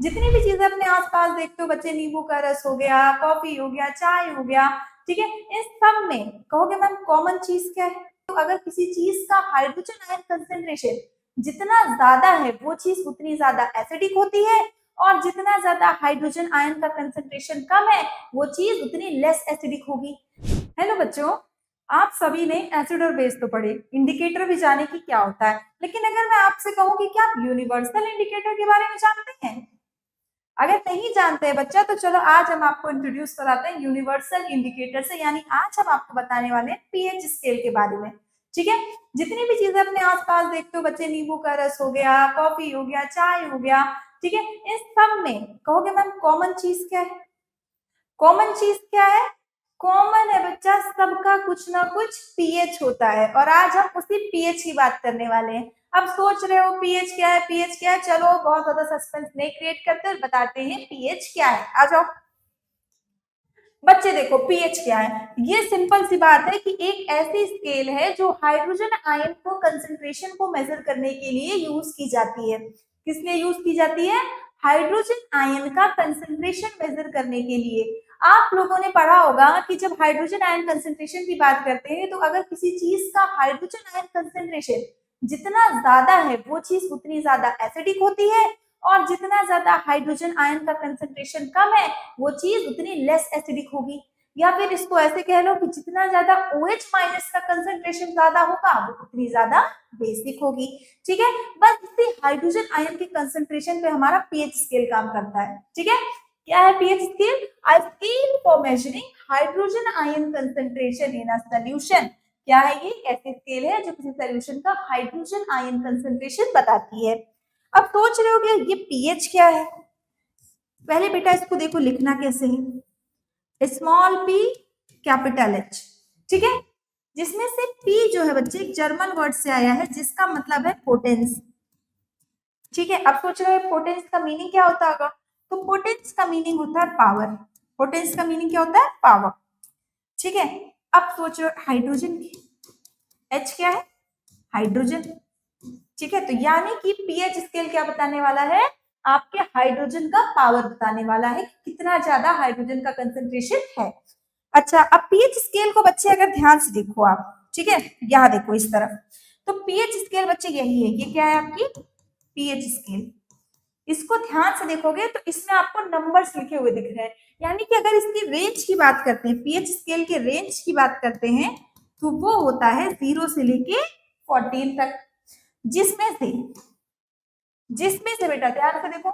जितनी भी चीजें अपने आसपास देखते हो बच्चे, नींबू का रस हो गया, कॉफी हो गया, चाय हो गया, ठीक है, इन सब में कहोगे मैम कॉमन चीज क्या है? तो अगर किसी चीज का हाइड्रोजन आयन कंसेंट्रेशन जितना ज्यादा है वो चीज उतनी ज्यादा एसिडिक होती है, और जितना ज्यादा हाइड्रोजन आयन का कंसेंट्रेशन कम है वो चीज उतनी लेस एसिडिक होगी। हेलो बच्चों, आप सभी ने एसिड और बेस तो पढ़े, इंडिकेटर भी जाने की क्या होता है, लेकिन अगर मैं आपसे कहूं कि क्या आप यूनिवर्सल इंडिकेटर के बारे में जानते हैं? अगर नहीं जानते हैं बच्चा तो चलो आज हम आपको इंट्रोड्यूस कराते हैं यूनिवर्सल इंडिकेटर से, यानी आज हम आपको बताने वाले हैं पीएच स्केल के बारे में। ठीक है, जितनी भी चीजें अपने आसपास देखते हो बच्चे, नींबू का रस हो गया, कॉफी हो गया, चाय हो गया, ठीक है, इन सब में कहोगे मैम कॉमन चीज क्या है? कॉमन चीज क्या है? कॉमन है बच्चा, सबका कुछ ना कुछ पीएच होता है, और आज हम उसी पीएच की बात करने वाले हैं। अब सोच रहे हो पीएच क्या है, पीएच क्या है, चलो बहुत ज्यादा सस्पेंस नहीं क्रिएट करते और बताते हैं पीएच क्या है। आ जाओ बच्चे, देखो पीएच क्या है। ये सिंपल सी बात है कि एक ऐसी स्केल है जो हाइड्रोजन आयन को कंसंट्रेशन को मेजर करने के लिए यूज की जाती है। किस लिए यूज की जाती है? हाइड्रोजन आयन का कंसंट्रेशन मेजर करने के लिए। आप लोगों ने पढ़ा होगा कि जब हाइड्रोजन आयन कंसंट्रेशन की बात करते हैं तो अगर किसी चीज का हाइड्रोजन आयन कंसंट्रेशन जितना ज्यादा है वो चीज उतनी ज्यादा एसिडिक होती है, और जितना ज्यादा हाइड्रोजन आयन का कंसंट्रेशन कम है वो चीज उतनी लेस एसिडिक होगी। या फिर इसको ऐसे कह लो कि जितना ज्यादा OH माइनस का कंसंट्रेशन ज्यादा होगा वो उतनी ज्यादा बेसिक होगी। ठीक है, बस इसी हाइड्रोजन आयन के कंसंट्रेशन पे हमारा पीएच स्केल काम करता है। ठीक है, क्या है pH scale? A scale for measuring hydrogen ion concentration in a solution. क्या है ये? ऐसी स्केल है जो किसी सॉल्यूशन का हाइड्रोजन आयन कंसंट्रेशन बताती है। अब सोच रहे हो कि ये पीएच क्या है? पहले बेटा इसको देखो लिखना कैसे है, स्मॉल पी कैपिटल एच। ठीक है, जिसमें से पी जो है बच्चे एक जर्मन वर्ड से आया है जिसका मतलब है पोटेंस। ठीक है, अब सोच रहे हो पोटेंस का मीनिंग क्या होता होगा? तो पोटेंस का मीनिंग होता है पावर। पोटेंस का मीनिंग क्या होता है? पावर। ठीक है, अब सोचो हाइड्रोजन की एच क्या है? हाइड्रोजन। ठीक है, तो यानी कि पीएच स्केल क्या बताने वाला है? आपके हाइड्रोजन का पावर बताने वाला है कि कितना ज्यादा हाइड्रोजन का कंसेंट्रेशन है। अच्छा, अब पीएच स्केल को बच्चे अगर ध्यान से देखो आप, ठीक है, यहाँ देखो इस तरफ, तो पीएच स्केल बच्चे यही है। ये क्या है आपकी पीएच स्केल? इसको ध्यान से देखोगे तो इसमें आपको नंबर्स लिखे हुए दिख रहे हैं, यानी कि अगर इसकी रेंज की बात करते हैं, पीएच स्केल के रेंज की बात करते हैं, तो वो होता है 0 से लेके 14 तक। जिसमें से बेटा ध्यान से देखो,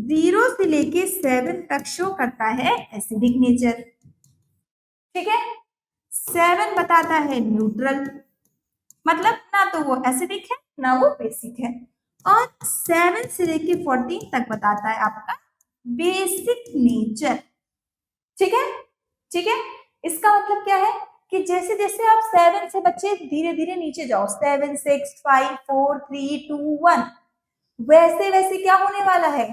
0 से लेके 7 तक शो करता है एसिडिक नेचर। ठीक है, 7 बताता है न्यूट्रल, मतलब ना तो वो एसिडिक है ना वो बेसिक है, और 7 से लेके 14 तक बताता है आपका बेसिक नेचर। ठीक है, ठीक है, इसका मतलब क्या है कि जैसे जैसे आप 7 से बच्चे धीरे धीरे नीचे जाओ, 7 6 5 4 3 2 1, वैसे वैसे क्या होने वाला है?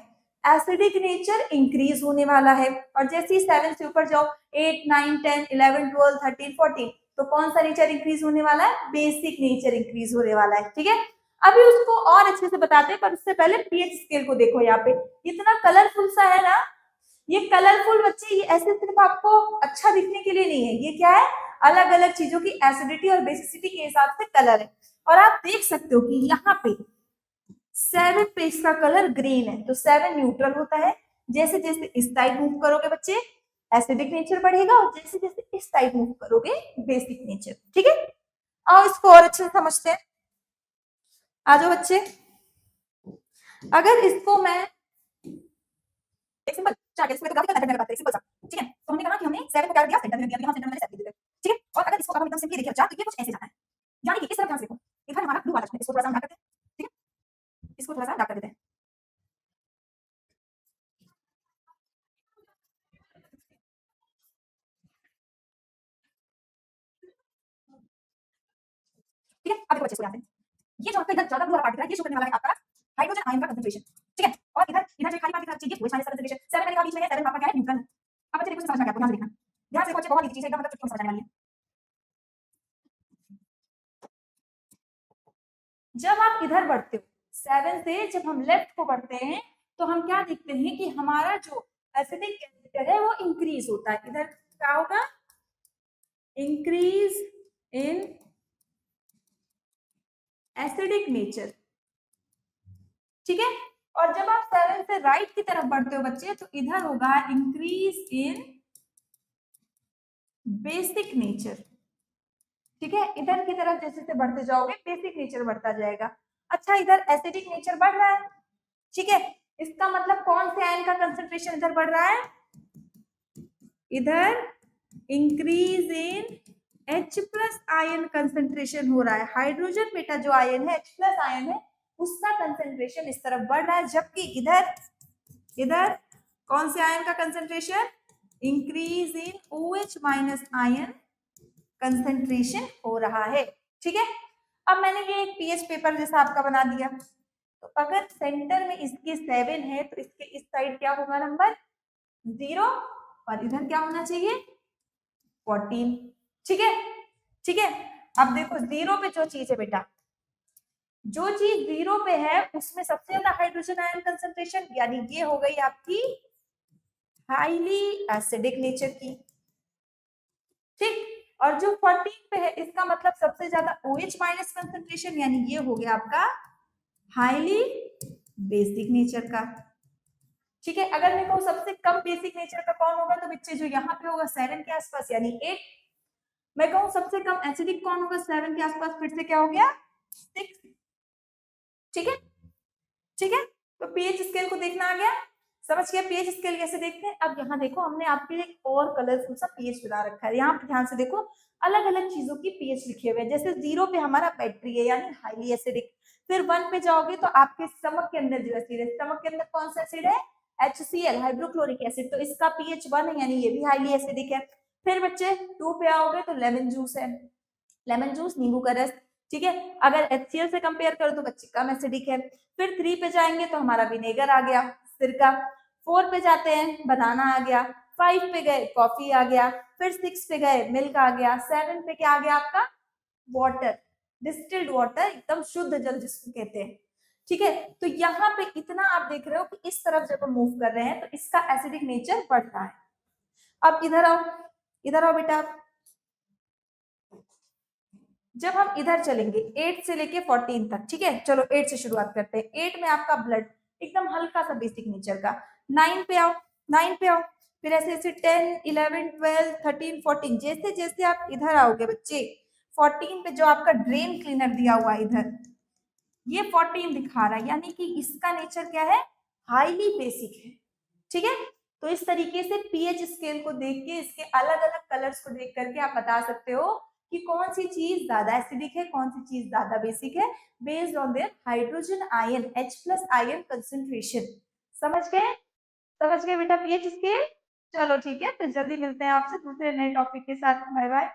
एसिडिक नेचर इंक्रीज होने वाला है। और जैसे ही 7 से ऊपर जाओ, 8 9 10 11 12 13 14, तो कौन सा नेचर इंक्रीज होने वाला है? बेसिक नेचर इंक्रीज होने वाला है। ठीक है, अभी उसको और अच्छे से बताते हैं, पर उससे पहले पीएच स्केल को देखो। यहाँ पे इतना कलरफुल सा है ना, ये कलरफुल बच्चे, ये ऐसे सिर्फ आपको अच्छा दिखने के लिए नहीं है, ये क्या है? अलग अलग चीजों की एसिडिटी और बेसिसिटी के हिसाब से कलर है। और आप देख सकते हो कि यहाँ पे 7 पे इसका कलर ग्रीन है, तो 7 न्यूट्रल होता है। जैसे जैसे इस साइड मूव करोगे बच्चे एसिडिक नेचर बढ़ेगा, और जैसे जैसे इस साइड मूव करोगे बेसिक नेचर। ठीक है, आओ इसको और अच्छे से समझते हैं। आ जाओ बच्चे, अगर इसको मैं एक सिंपल ग्राफिकल मेथड में बताते हैं, सिंपल सा। ठीक है, तो हमने कहा कि हमने 7 को क्या दिया? सेंटर में दिया, यहाँ सेंटर में 7 दे देते हैं। ठीक है, और अगर इसको हम एकदम सिंपली देखें बच्चा, तो ये कुछ ऐसे जाता है, यानी कि इस तरफ ध्यान से देखो, इधर हमारा ब्लू वाला, इसको थोड़ा सा हम डार्क करते हैं। ठीक है, इसको थोड़ा सा डार्क कर देते हैं। ठीक है, अब देखो बच्चे इसको यहाँ से, ये जो आपका इधर ज्यादा ब्लू वाला पार्ट दिख रहा है, ये शो करने वाला है आपका हाइड्रोजन आयन का कंसंट्रेशन। ठीक है, और इधर इधर जो खाली पार्ट दिख रहा है, ये OH माइनस का कंसंट्रेशन। 7 मैंने कहा बीच में है, 7 आपका क्या है? न्यूट्रल है। अब बच्चे देखो इसे समझ में आ गया आपको, ध्यान से देखना, ध्यान से देखो बच्चे, बहुत इजी चीज है, एकदम मतलब चुटकी में समझ आने वाली है। जब आप इधर बढ़ते हो 7 से, जब हम लेफ्ट को बढ़ते हैं तो हम क्या देखते हैं कि हमारा जो एसिडिक कैरेक्टर है वो इंक्रीज होता है। इधर क्या होगा, इंक्रीज इन एसिडिक नेचर, ठीक है। और जब आप 7 से राइट की तरफ बढ़ते हो बच्चे, तो इधर होगा इंक्रीज इन बेसिक नेचर, ठीक है। इधर की तरफ जैसे जैसे बढ़ते जाओगे बेसिक नेचर बढ़ता जाएगा। अच्छा, इधर एसिडिक नेचर बढ़ रहा है, ठीक है। इसका मतलब कौन से आयन का कंसंट्रेशन इधर बढ़ रहा है, इधर increase in H plus ion concentration हो रहा है। हाइड्रोजन बेटा जो आयन है H प्लस आयन है, उसका कंसेंट्रेशन इस तरफ बढ़ रहा है, जबकि इधर इधर कौन से आयन का concentration, increase in OH minus ion concentration हो रहा है, ठीक है। अब मैंने ये एक पीएच पेपर जैसा आपका बना दिया, तो अगर सेंटर में इसके 7 है तो इसके इस साइड क्या होगा नंबर 0, और इधर क्या होना चाहिए 14, ठीक है, ठीक है। अब देखो 0 पे जो चीज है बेटा, जो चीज 0 पे है उसमें सबसे ज्यादा हाइड्रोजन आयन कंसंट्रेशन, यानी ये हो गई आपकी हाईली एसिडिक नेचर की, ठीक। और जो 14 पे है इसका मतलब सबसे ज्यादा OH माइनस कंसंट्रेशन, यानी ये हो गया आपका हाईली बेसिक नेचर का, ठीक है। अगर मैं कहूँ सबसे कम बेसिक नेचर का कौन होगा, तो बच्चे जो यहाँ पे होगा 7 के आसपास यानी 8। मैं कहूँ सबसे कम एसिडिक कौन होगा 7 के आसपास, फिर से क्या हो गया 6, ठीक है, ठीक है। तो पीएच स्केल को देखना आ गया, समझ गया पीएच स्केल कैसे देखते हैं। अब यहाँ देखो हमने आपके लिए और कलरफुल सा पीएच बना रखा है, यहाँ पे ध्यान से देखो अलग अलग चीजों की पीएच लिखे हुए हैं। जैसे 0 पे हमारा बैटरी है यानी हाईली एसिडिक, फिर 1 पे जाओगे तो आपके स्टमक के अंदर जो एसिड है, स्टमक के अंदर कौन सा एसिड है HCl हाइड्रोक्लोरिक एसिड, तो इसका पीएच 1 है यानी ये भी हाईली एसिडिक है। फिर बच्चे 2 पे आओगे तो लेमन जूस है, लेमन जूस नींबू का रस, ठीक है। अगर HCl से कंपेयर करो तो बच्चे कम एसिडिक है। फिर 3 पे जाएंगे तो हमारा विनेगर आ गया, सिरका। 4 पे जाते हैं बनाना आ गया, 5 पे गए कॉफी आ गया, फिर 6 पे गए मिल्क आ गया, 7 पे क्या आ गया आपका वाटर, डिस्टिल्ड वाटर, एकदम शुद्ध जल जिसको कहते हैं, ठीक है। तो यहाँ पे इतना आप देख रहे हो कि इस तरफ जब हम मूव कर रहे हैं तो इसका एसिडिक नेचर बढ़ रहा है। अब इधर आओ, इधर आओ बेटा, जब हम इधर चलेंगे 8 से लेके 14 तक, ठीक है, चलो 8 से शुरुआत करते हैं। 8 में आपका ब्लड एकदम हल्का सा बेसिक नेचर का। 9 पे आओ, 9 पे आओ, फिर ऐसे ऐसे 10, 11, 12, 13, 14, जैसे जैसे आप इधर आओगे बच्चे 14 पे जो आपका ड्रेन क्लीनर दिया हुआ इधर, ये 14 दिखा रहा है, यानी कि इसका नेचर क्या है हाईली बेसिक है, ठीक है। तो इस तरीके से पीएच स्केल को देख के इसके अलग अलग कलर्स को देख करके आप बता सकते हो कि कौन सी चीज ज्यादा एसिडिक है, कौन सी चीज ज्यादा बेसिक है, based on their hydrogen ion H plus ion concentration. समझ गए, समझ गए बेटा पीएच स्केल। चलो ठीक है, फिर जल्दी मिलते हैं आपसे दूसरे नए टॉपिक के साथ। Bye bye.